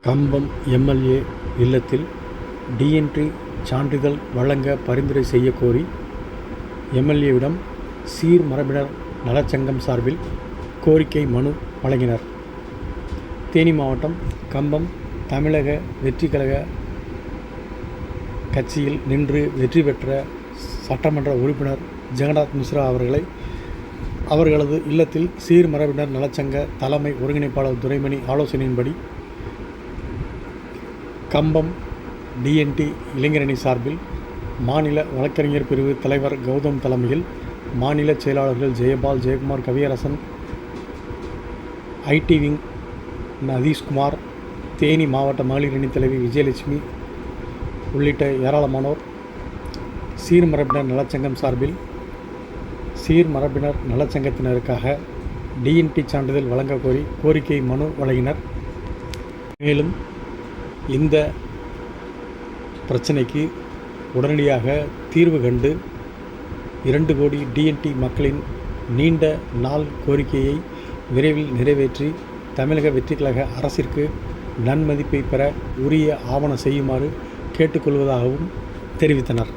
கம்பம் MLA இல்லத்தில் DND சான்றிதழ் வழங்க பரிந்துரை செய்யக்கோரி எம்எல்ஏவிடம் சீர்மரபினர் நலச்சங்கம் சார்பில் கோரிக்கை மனு வழங்கினர். தேனி மாவட்டம் கம்பம் தமிழக வெற்றி கழக கட்சியில் நின்று வெற்றி பெற்ற சட்டமன்ற உறுப்பினர் ஜெகநாத் மிஸ்ரா அவர்களது இல்லத்தில் சீர்மரபினர் நலச்சங்க தலைமை ஒருங்கிணைப்பாளர் துரைமணி ஆலோசனையின்படி கம்பம் டிஎன்டி இளைஞரணி சார்பில் மாநில வழக்கறிஞர் பிரிவு தலைவர் கௌதம் தலைமையில் மாநில செயலாளர்கள் ஜெயபால், ஜெயக்குமார், கவியரசன், ஐடி விங் நதீஷ்குமார், தேனி மாவட்ட மகளிர் அணி தலைவி விஜயலட்சுமி உள்ளிட்ட ஏராளமானோர் சீர்மரபினர் நலச்சங்கம் சார்பில் சீர்மரபினர் நலச்சங்கத்தினருக்காக டிஎன்டி சான்றிதழ் வழங்க கோரி கோரிக்கை மனு வழங்கினர். மேலும் இந்த பிரச்சனைக்கு உடனடியாக தீர்வு கண்டு 2 கோடி டிஎன்டி மக்களின் நீண்ட நாள் கோரிக்கையை விரைவில் நிறைவேற்றி தமிழக வெற்றி கழக அரசிற்கு நன்மதிப்பை பெற உரிய ஆவணம் செய்யுமாறு கேட்டுக்கொள்வதாகவும் தெரிவித்தனர்.